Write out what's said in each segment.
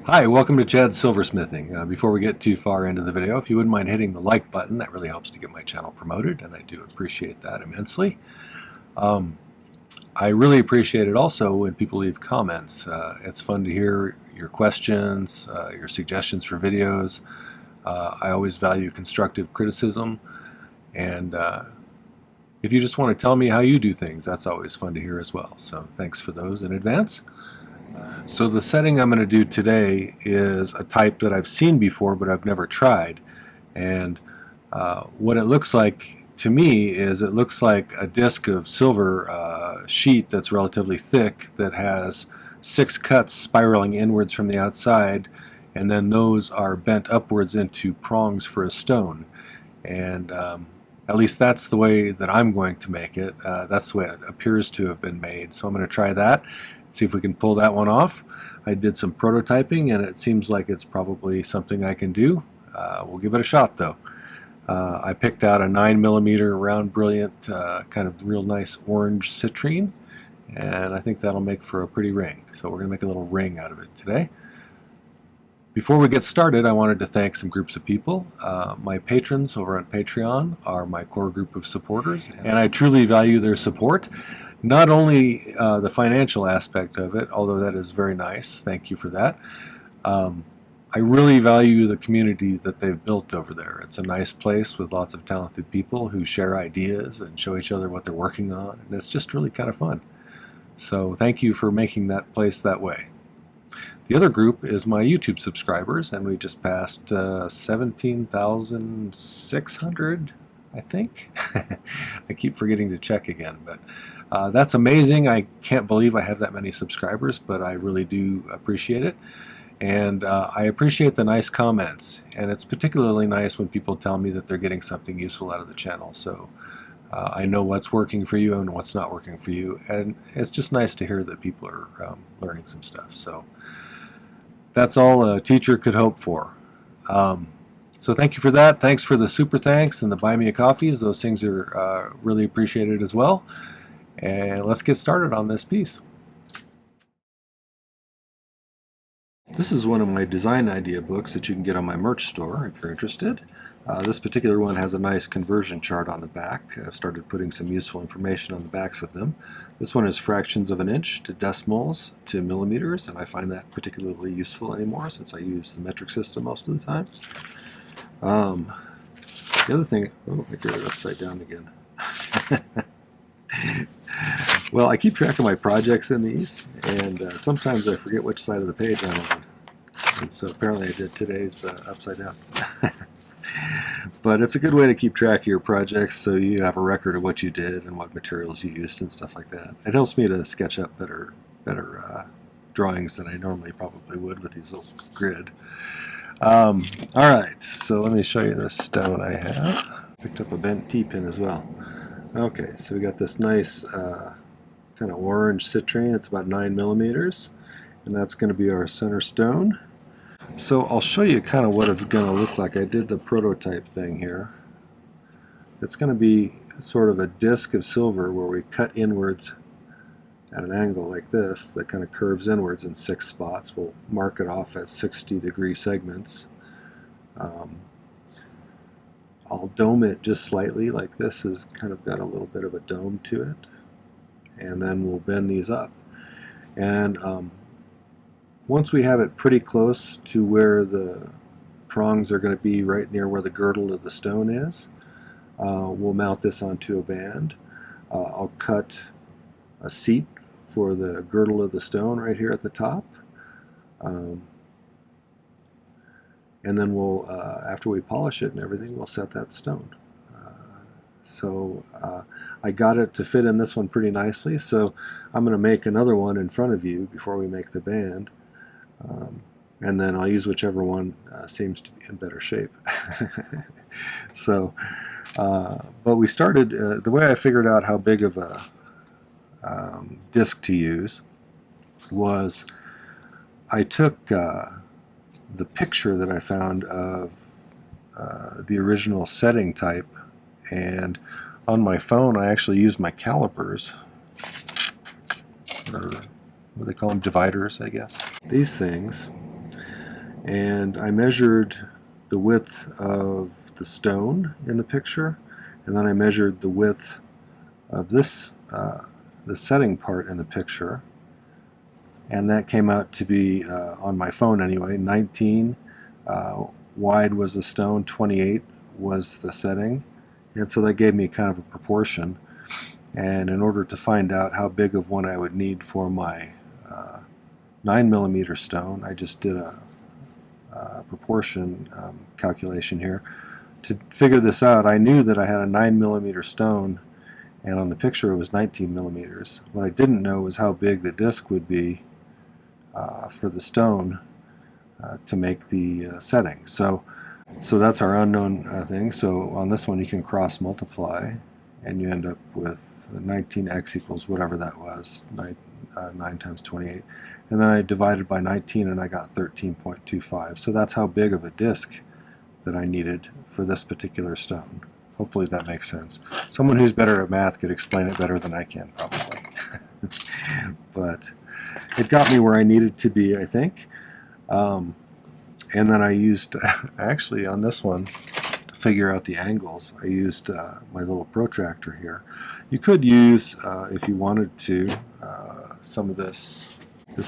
Hi, welcome to Chad's Silversmithing. Before we get too far into the video, if you wouldn't mind hitting the like button, that really helps to get my channel promoted, and I do appreciate that immensely. I really appreciate it also when people leave comments. It's fun to hear your questions, your suggestions for videos. I always value constructive criticism, and if you just want to tell me how you do things, that's always fun to hear as well. So thanks for those in advance. So the setting I'm going to do today is a type that I've seen before but I've never tried, and what it looks like to me is it looks like a disc of silver sheet that's relatively thick that has 6 cuts spiraling inwards from the outside, and then those are bent upwards into prongs for a stone. And at least that's the way that I'm going to make it. That's the way it appears to have been made. So I'm going to try that, see if we can pull that one off. I did some prototyping and it seems like it's probably something I can do. We'll give it a shot though. I picked out a 9mm round brilliant kind of real nice orange citrine, and I think that'll make for a pretty ring. So we're going to make a little ring out of it today. Before we get started, I wanted to thank some groups of people. My patrons over on Patreon are my core group of supporters, and I truly value their support. Not only the financial aspect of it, although that is very nice, thank you for that. I really value the community that they've built over there. It's a nice place with lots of talented people who share ideas and show each other what they're working on, and it's just really kind of fun. So thank you for making that place that way. The other group is my YouTube subscribers, and we just passed 17,600, I think. I keep forgetting to check again, but that's amazing. I can't believe I have that many subscribers, but I really do appreciate it. And I appreciate the nice comments, and it's particularly nice when people tell me that they're getting something useful out of the channel. So I know what's working for you and what's not working for you, and it's just nice to hear that people are learning some stuff. So that's all a teacher could hope for. So thank you for that. Thanks for the super thanks and the buy me a coffees. Those things are really appreciated as well. And let's get started on this piece. This is one of my design idea books that you can get on my merch store if you're interested. This particular one has a nice conversion chart on the back. I've started putting some useful information on the backs of them. This one is fractions of an inch to decimals to millimeters, and I find that particularly useful anymore since I use the metric system most of the time. The other thing, oh, I got it upside down again. Well, I keep track of my projects in these, and sometimes I forget which side of the page I'm on. And so apparently I did today's upside down. But it's a good way to keep track of your projects so you have a record of what you did and what materials you used and stuff like that. It helps me to sketch up better drawings than I normally probably would with these little grid. Alright, so let me show you this stone I have. Picked up a bent T-pin as well. Okay, so we got this nice kind of orange citrine. It's about 9mm, and that's going to be our center stone. So I'll show you kind of what it's going to look like. I did the prototype thing here. It's going to be sort of a disc of silver where we cut inwards at an angle like this that kind of curves inwards in 6 spots. We'll mark it off as 60-degree segments. I'll dome it just slightly, like this has kind of got a little bit of a dome to it, and then we'll bend these up. And once we have it pretty close to where the prongs are going to be right near where the girdle of the stone is, we'll mount this onto a band. I'll cut a seat for the girdle of the stone right here at the top. And then we'll, after we polish it and everything, we'll set that stone. I got it to fit in this one pretty nicely, so I'm going to make another one in front of you before we make the band. And then I'll use whichever one seems to be in better shape. So, but we started, the way I figured out how big of a disc to use was I took the picture that I found of the original setting type, and on my phone I actually used my calipers, or what do they call them, dividers, I guess. These things And I measured the width of the stone in the picture, and then I measured the width of this, the setting part in the picture, and that came out to be, on my phone anyway, 19 wide was the stone, 28 was the setting, and so that gave me kind of a proportion. And in order to find out how big of one I would need for my 9mm stone, I just did a proportion calculation here. To figure this out, I knew that I had a 9mm stone, and on the picture it was 19mm. What I didn't know was how big the disc would be for the stone to make the setting. So that's our unknown thing. So on this one you can cross multiply, and you end up with 19x equals whatever that was, 9 times 28. And then I divided by 19 and I got 13.25. So that's how big of a disc that I needed for this particular stone. Hopefully that makes sense. Someone who's better at math could explain it better than I can, probably. But it got me where I needed to be, I think. And then I used, actually on this one, to figure out the angles, I used my little protractor here. You could use, if you wanted to, some of this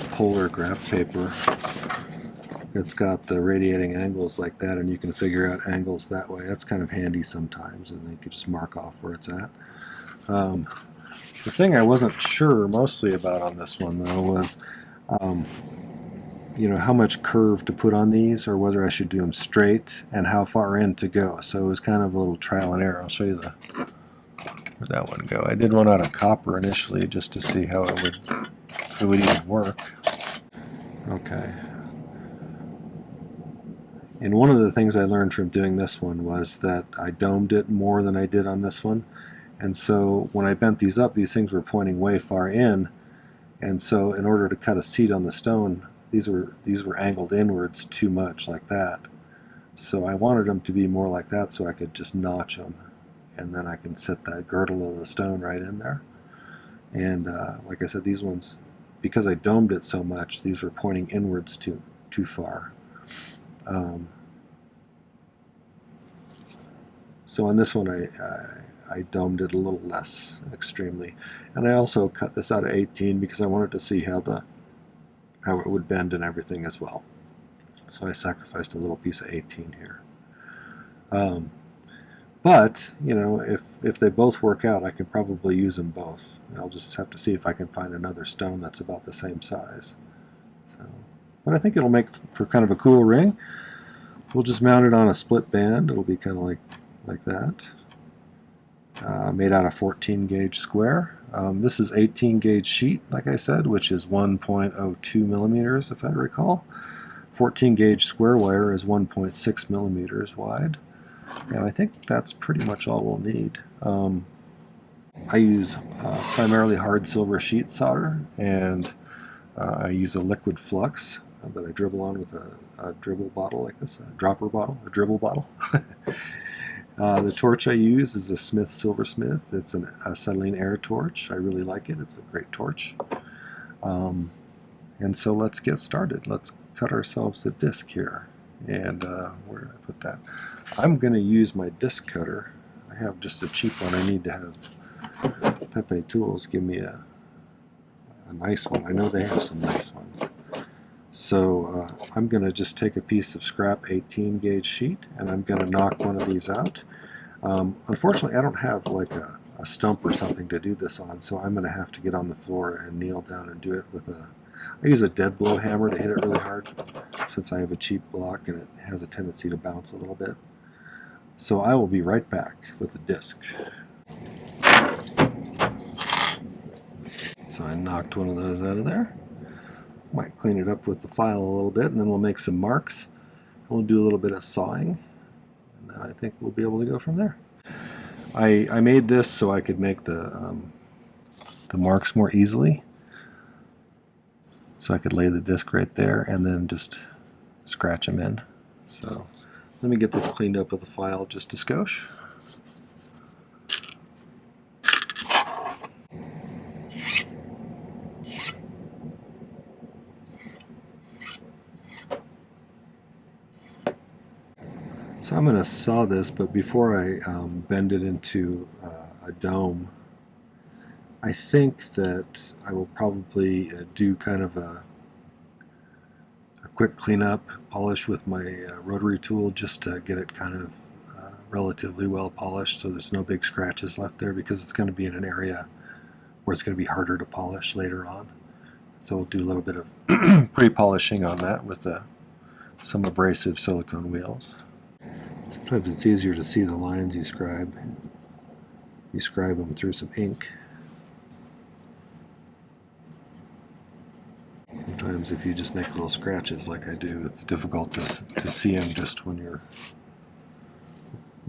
polar graph paper. It's got the radiating angles like that, and you can figure out angles that way. That's kind of handy sometimes, and you could just mark off where it's at. The thing I wasn't sure mostly about on this one, though, was you know, how much curve to put on these, or whether I should do them straight, and how far in to go. So it was kind of a little trial and error. I'll show you where'd that one go. I did one out of copper initially just to see how it would even work. Okay. And one of the things I learned from doing this one was that I domed it more than I did on this one. And so when I bent these up, these things were pointing way far in. And so in order to cut a seat on the stone, these were angled inwards too much, like that. So I wanted them to be more like that so I could just notch them. And then I can set that girdle of the stone right in there. And like I said, these ones, because I domed it so much, these were pointing inwards too far. So on this one I domed it a little less extremely. And I also cut this out of 18 because I wanted to see how it would bend and everything as well. So I sacrificed a little piece of 18 here. But, you know, if they both work out, I could probably use them both. I'll just have to see if I can find another stone that's about the same size. So, but I think it'll make for kind of a cool ring. We'll just mount it on a split band. It'll be kind of like that. Made out of 14 gauge square. This is 18 gauge sheet, like I said, which is 1.02 millimeters, if I recall. 14 gauge square wire is 1.6 millimeters wide. And I think that's pretty much all we'll need. I use primarily hard silver sheet solder, and I use a liquid flux that I dribble on with a dribble bottle like this, a dropper bottle, a dribble bottle. The torch I use is a Smith Silversmith. It's an acetylene air torch. I really like it. It's a great torch. And so let's get started. Let's cut ourselves a disc here. And where did I put that? I'm going to use my disc cutter. I have just a cheap one. I need to have Pepe Tools give me a nice one. I know they have some nice ones. So I'm going to just take a piece of scrap 18 gauge sheet, and I'm going to knock one of these out. Unfortunately, I don't have like a stump or something to do this on, so I'm going to have to get on the floor and kneel down and do it with I use a dead blow hammer to hit it really hard, since I have a cheap block and it has a tendency to bounce a little bit. So I will be right back with the disc. So I knocked one of those out of there. Might clean it up with the file a little bit, and then we'll make some marks. We'll do a little bit of sawing, and then I think we'll be able to go from there. I made this so I could make the marks more easily. So I could lay the disc right there and then just scratch them in. So let me get this cleaned up with a file just a skosh. So I'm going to saw this, but before I bend it into a dome, I think that I will probably do kind of a quick cleanup, polish with my rotary tool just to get it kind of relatively well polished so there's no big scratches left there, because it's going to be in an area where it's going to be harder to polish later on. So we'll do a little bit of pre-polishing on that with some abrasive silicone wheels. Sometimes it's easier to see the lines you scribe. You scribe them through some ink. Sometimes if you just make little scratches like I do, it's difficult to see them just when you're...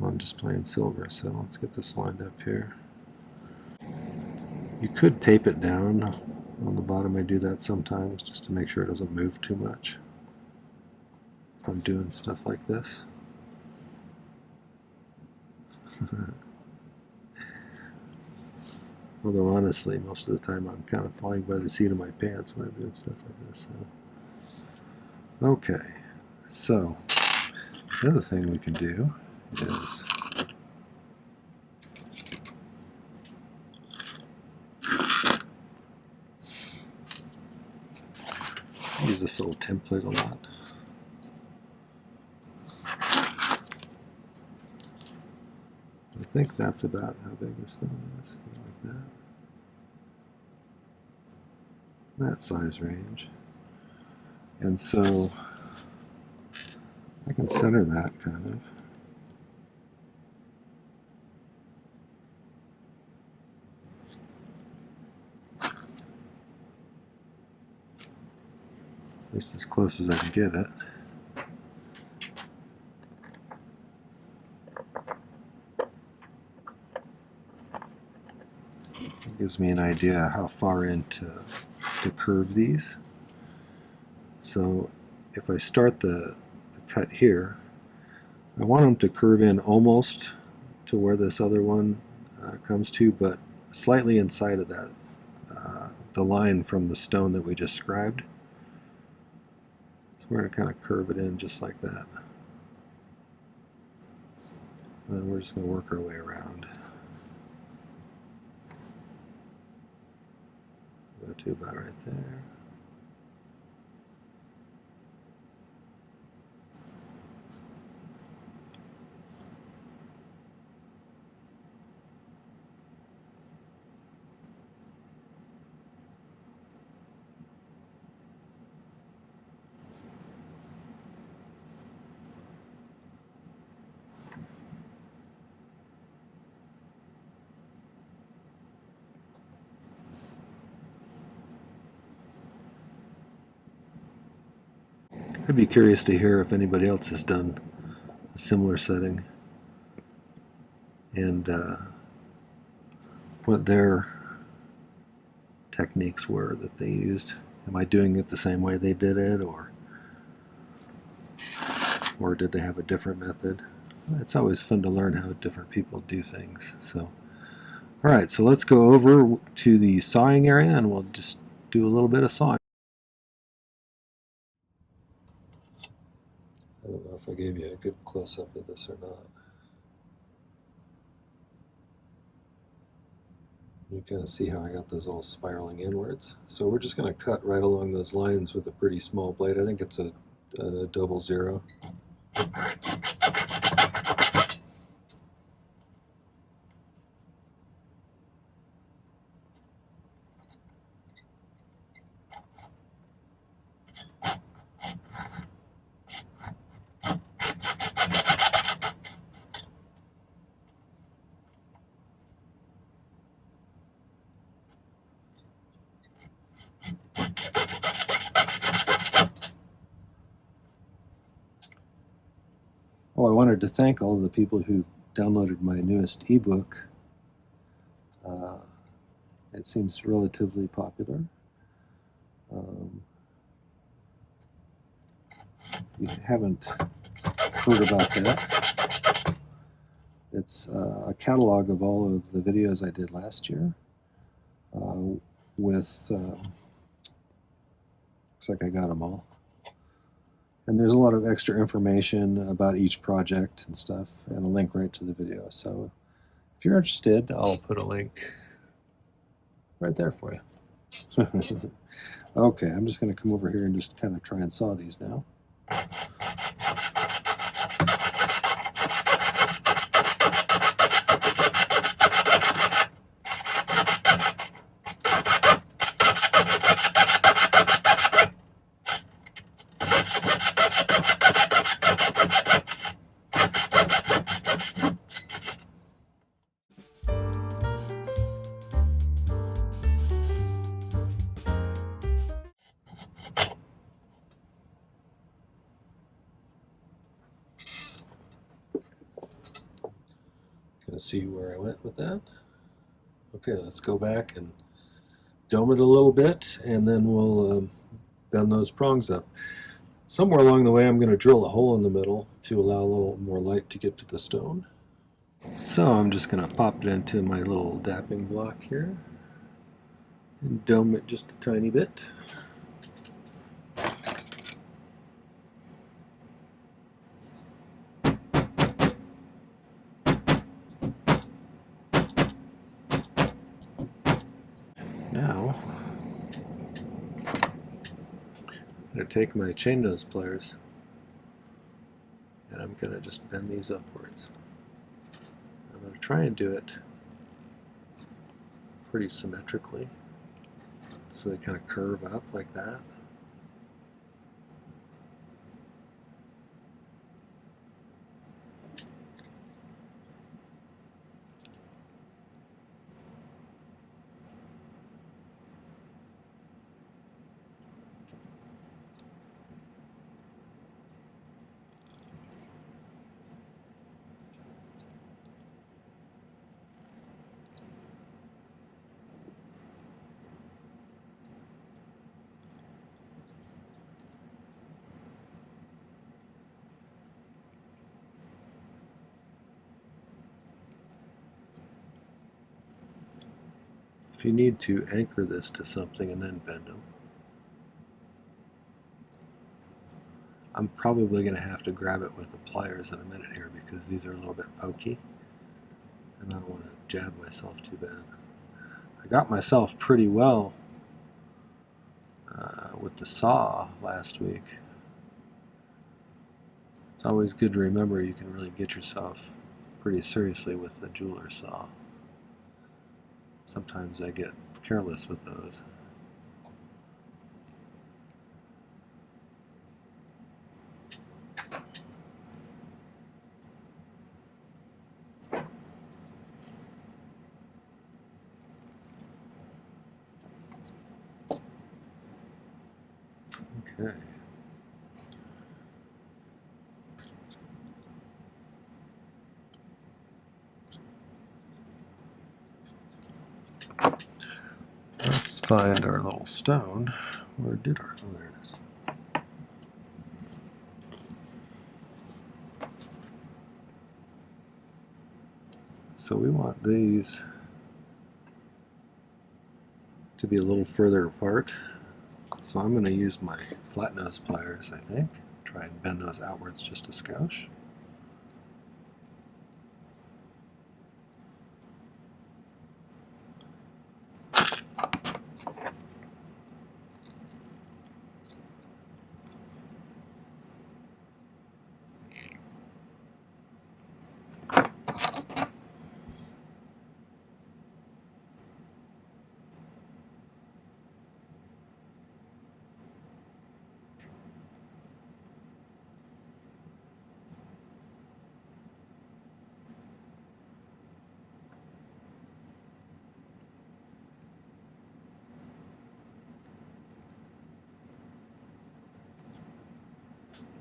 I'm just playing silver, so let's get this lined up here. You could tape it down on the bottom. I do that sometimes just to make sure it doesn't move too much if I'm doing stuff like this. Although honestly, most of the time I'm kind of flying by the seat of my pants when I'm doing stuff like this. So. Okay, so the other thing we can do is use this little template a lot. I think that's about how big the stone is, like that size range. And so I can center that kind of. At least as close as I can get it. It gives me an idea how far in to curve these. So if I start the cut here, I want them to curve in almost to where this other one comes to, but slightly inside of that, the line from the stone that we just scribed. So we're going to kind of curve it in just like that. And then we're just going to work our way around. Go to about right there. I'd be curious to hear if anybody else has done a similar setting and what their techniques were that they used. Am I doing it the same way they did it, or did they have a different method? It's always fun to learn how different people do things. So, all right, so let's go over to the sawing area and we'll just do a little bit of sawing. I don't know if I gave you a good close-up of this or not. You kind of see how I got those little spiraling inwards. So we're just going to cut right along those lines with a pretty small blade. I think it's a 00. Oh, I wanted to thank all of the people who downloaded my newest ebook. It seems relatively popular. If you haven't heard about that, it's a catalog of all of the videos I did last year with, looks like I got them all. And there's a lot of extra information about each project and stuff, and a link right to the video. So if you're interested, I'll put a link right there for you. Okay, I'm just going to come over here and just kind of try and saw these now. Gonna see where I went with that. Okay, let's go back and dome it a little bit, and then we'll bend those prongs up. Somewhere along the way I'm going to drill a hole in the middle to allow a little more light to get to the stone. So I'm just going to pop it into my little dapping block here and dome it just a tiny bit. Now I'm going to take my chain nose pliers and I'm going to just bend these upwards. I'm going to try and do it pretty symmetrically, so they kind of curve up like that. If you need to anchor this to something and then bend them, I'm probably going to have to grab it with the pliers in a minute here because these are a little bit pokey and I don't want to jab myself too bad. I got myself pretty well with the saw last week. It's always good to remember you can really get yourself pretty seriously with the jeweler saw. Sometimes I get careless with those. Okay. Let's find our little stone. Where did our... Oh, there it is. So we want these to be a little further apart. So I'm going to use my flat nose pliers, I think. Try and bend those outwards just a skosh.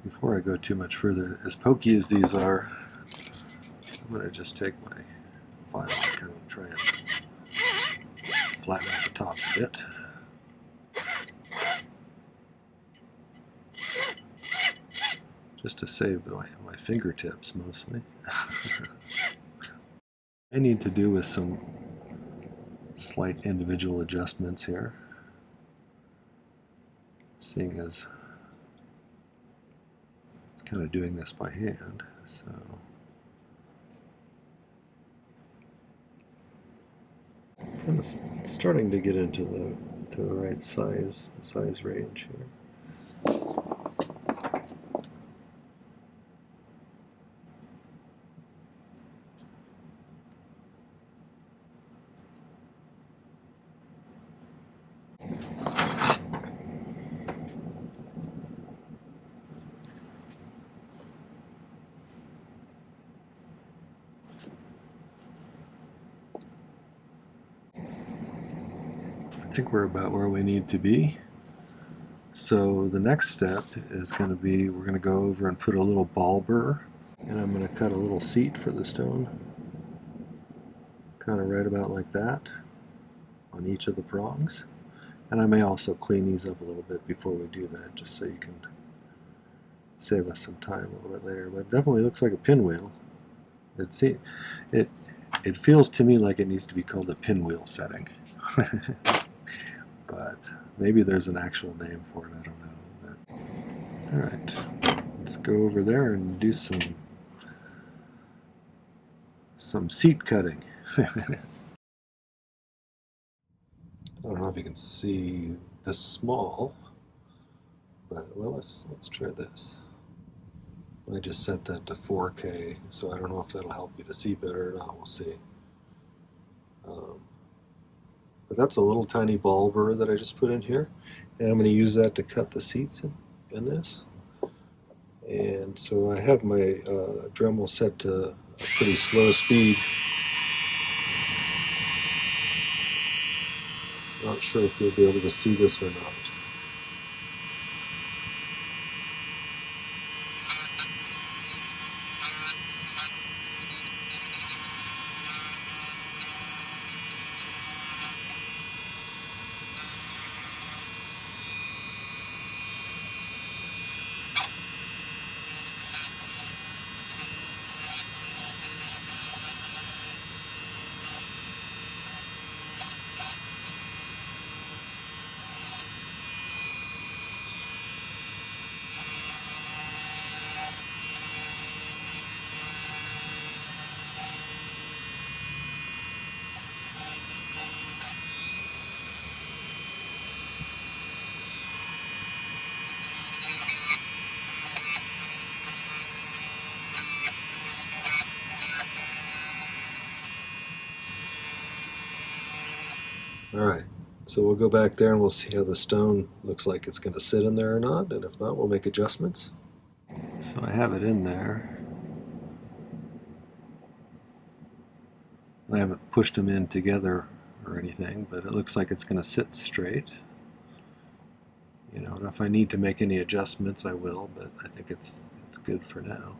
Before I go too much further, as pokey as these are, I'm going to just take my file and kind of try and flatten out the tops a bit. Just to save my fingertips mostly. I need to do with some slight individual adjustments here, seeing as kind of doing this by hand, so kind of starting to get into the right size range here. I think we're about where we need to be. So the next step is going to be, we're going to go over and put a little ball burr, and I'm going to cut a little seat for the stone, kind of right about like that on each of the prongs. And I may also clean these up a little bit before we do that, just so you can save us some time a little bit later. But it definitely looks like a pinwheel. It feels to me like it needs to be called a pinwheel setting. But maybe there's an actual name for it, I don't know. But, all right, let's go over there and do some seat cutting. I don't know if you can see this small, but well, let's try this. I just set that to 4K, so I don't know if that'll help you to see better or not. We'll see. But that's a little tiny ball burr that I just put in here, and I'm going to use that to cut the seats in this. And so I have my Dremel set to a pretty slow speed. Not sure if you'll be able to see this or not. Alright, so we'll go back there and we'll see how the stone looks like it's going to sit in there or not, and if not, we'll make adjustments. So I have it in there. I haven't pushed them in together or anything, but it looks like it's going to sit straight. You know, and if I need to make any adjustments, I will, but I think it's good for now.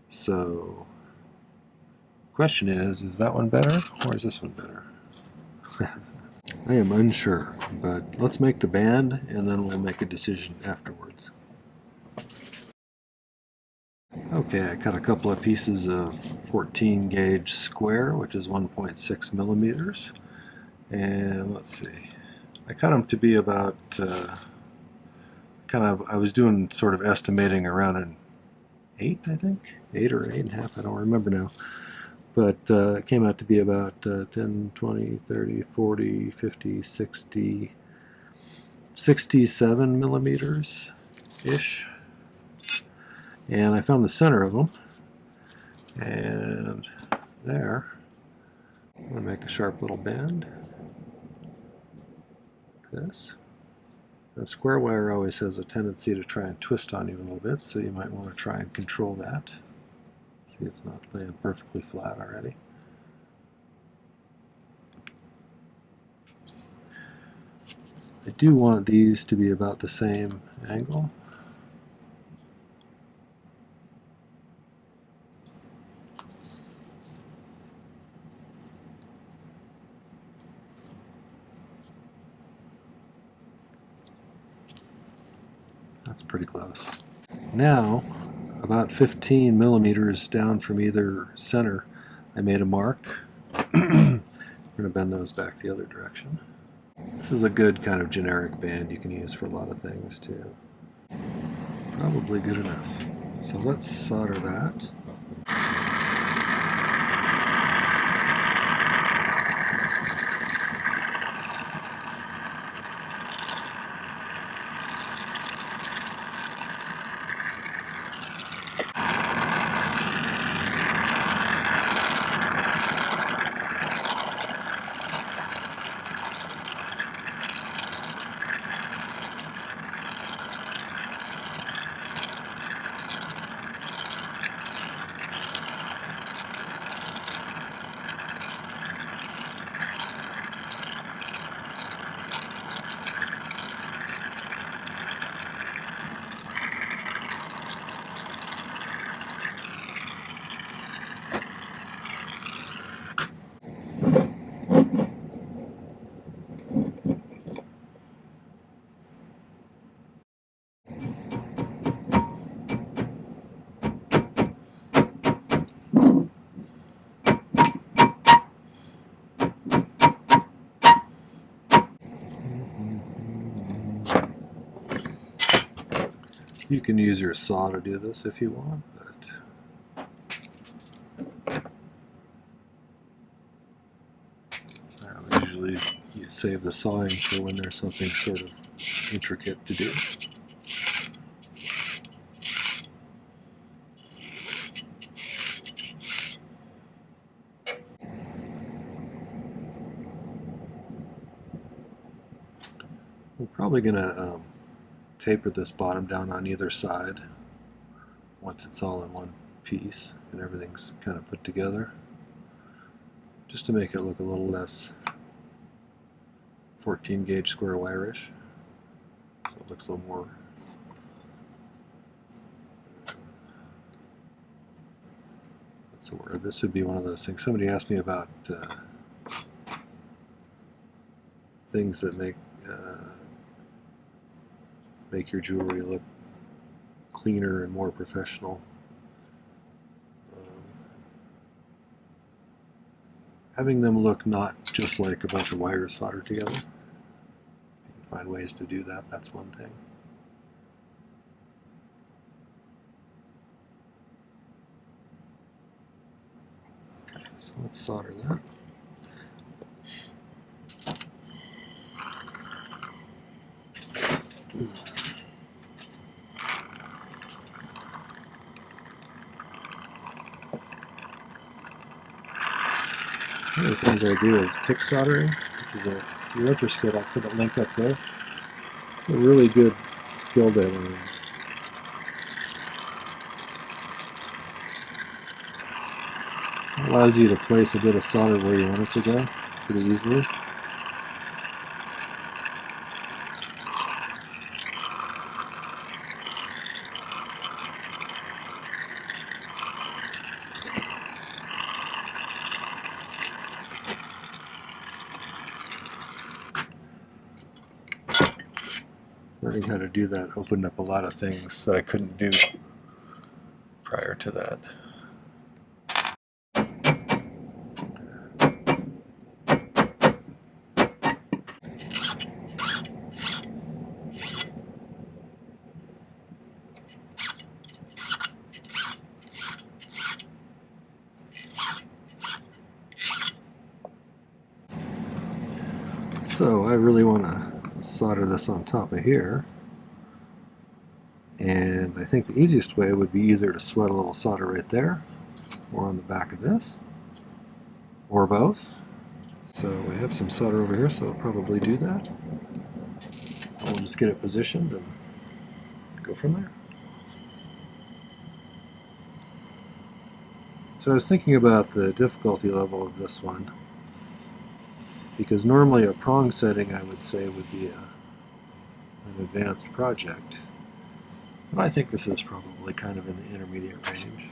So, question is that one better or is this one better? I am unsure, but let's make the band and then we'll make a decision afterwards. Okay, I cut a couple of pieces of 14 gauge square, which is 1.6 millimeters. And let's see, I cut them to be about, I was doing sort of estimating around an 8, I think? 8 or 8.5, I don't remember now. But it came out to be about 10, 20, 30, 40, 50, 60, 67 millimeters-ish. And I found the center of them. And there, I'm going to make a sharp little bend. Like this. The square wire always has a tendency to try and twist on you a little bit, so you might want to try and control that. See, it's not laying perfectly flat already. I do want these to be about the same angle. That's pretty close. Now, about 15 millimeters down from either center, I made a mark. We're going to bend those back the other direction. This is a good kind of generic band you can use for a lot of things too. Probably good enough. So let's solder that. You can use your saw to do this if you want, but usually you save the sawing for when there's something sort of intricate to do. We're probably going to taper this bottom down on either side once it's all in one piece and everything's kind of put together, just to make it look a little less 14 gauge square wire-ish, so it looks a little more what's the word? This would be one of those things. Somebody asked me about things that make your jewelry look cleaner and more professional. Having them look not just like a bunch of wires soldered together. If you can find ways to do that, that's one thing. Okay, so let's solder that. One of the things I do is pick soldering, which is if you're interested, I'll put a link up there. It's a really good skill to learn. It allows you to place a bit of solder where you want it to go pretty easily. Learning how to do that opened up a lot of things that I couldn't do prior to that. So I really want to solder this on top of here, and I think the easiest way would be either to sweat a little solder right there or on the back of this, or both. So we have some solder over here, so I'll probably do that. I'll just get it positioned and go from there. So I was thinking about the difficulty level of this one, because normally a prong setting I would say would be an advanced project. But I think this is probably kind of in the intermediate range.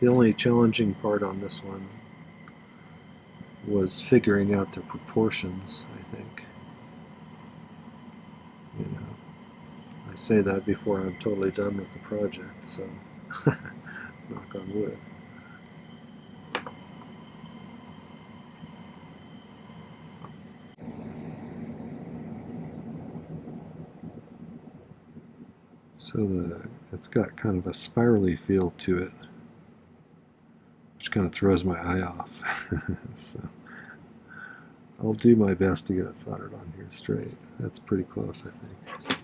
The only challenging part on this one was figuring out the proportions, I think. You know, I say that before I'm totally done with the project, so knock on wood. So it's got kind of a spirally feel to it, which kind of throws my eye off. So I'll do my best to get it soldered on here straight. That's pretty close, I think.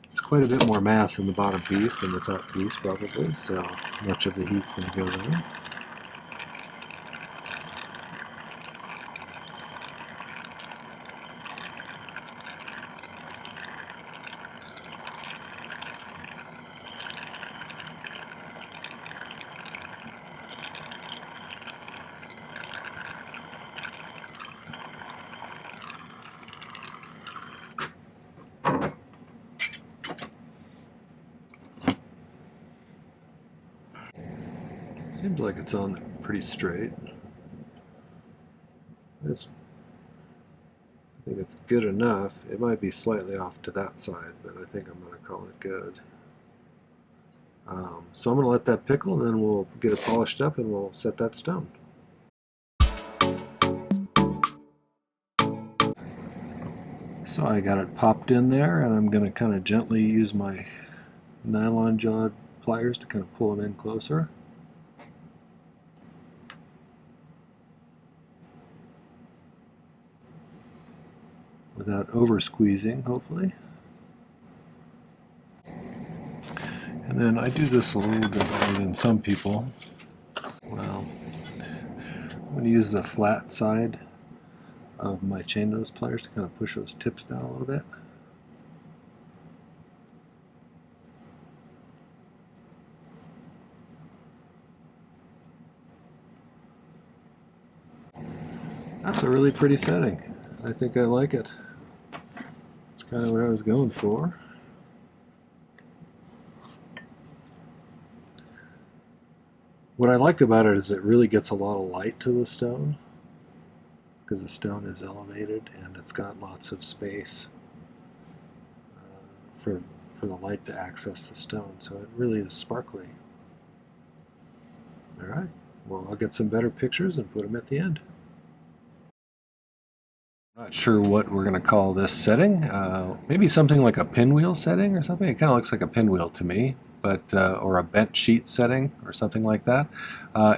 It's quite a bit more mass in the bottom piece than the top piece, probably, so much of the heat's going to go there. Seems like it's on pretty straight. I think it's good enough. It might be slightly off to that side, but I think I'm going to call it good. So I'm going to let that pickle, and then we'll get it polished up and we'll set that stone. So I got it popped in there, and I'm going to kind of gently use my nylon jawed pliers to kind of pull them in closer. Without over squeezing, hopefully. And then I do this a little bit better than some people. Well, I'm going to use the flat side of my chain nose pliers to kind of push those tips down a little bit. That's a really pretty setting. I think I like it. It's kind of what I was going for. What I like about it is it really gets a lot of light to the stone, because the stone is elevated and it's got lots of space for the light to access the stone, so it really is sparkly. Alright, well, I'll get some better pictures and put them at the end. Not sure what we're going to call this setting. Maybe something like a pinwheel setting or something. It kind of looks like a pinwheel to me, but or a bent sheet setting or something like that.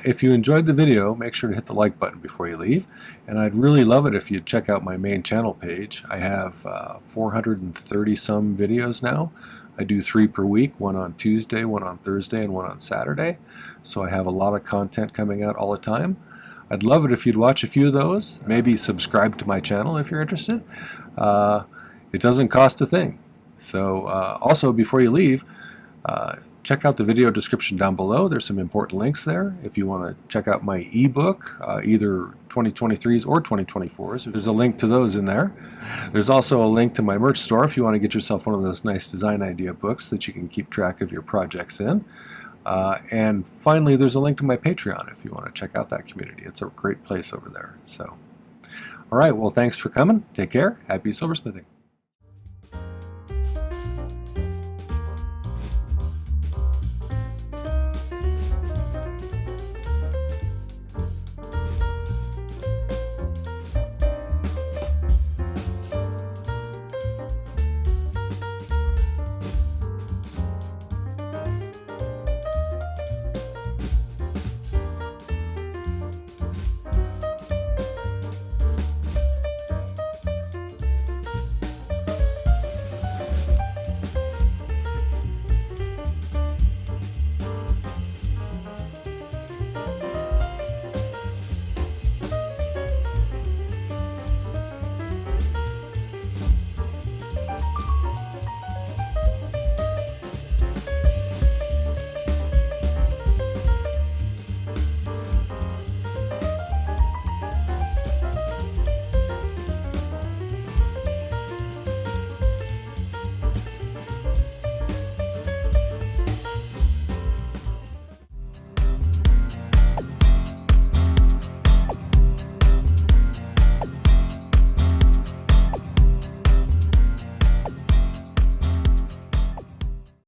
If you enjoyed the video, make sure to hit the like button before you leave. And I'd really love it if you'd check out my main channel page. I have 430 some videos now. I do 3 per week, one on Tuesday, one on Thursday, and one on Saturday. So I have a lot of content coming out all the time. I'd love it if you'd watch a few of those. Maybe subscribe to my channel if you're interested. It doesn't cost a thing. So also, before you leave, check out the video description down below. There's some important links there. If you want to check out my ebook, either 2023s or 2024s, there's a link to those in there. There's also a link to my merch store if you want to get yourself one of those nice design idea books that you can keep track of your projects in. And finally, there's a link to my Patreon if you want to check out that community. It's a great place over there. So, all right, well, thanks for coming. Take care. Happy silversmithing.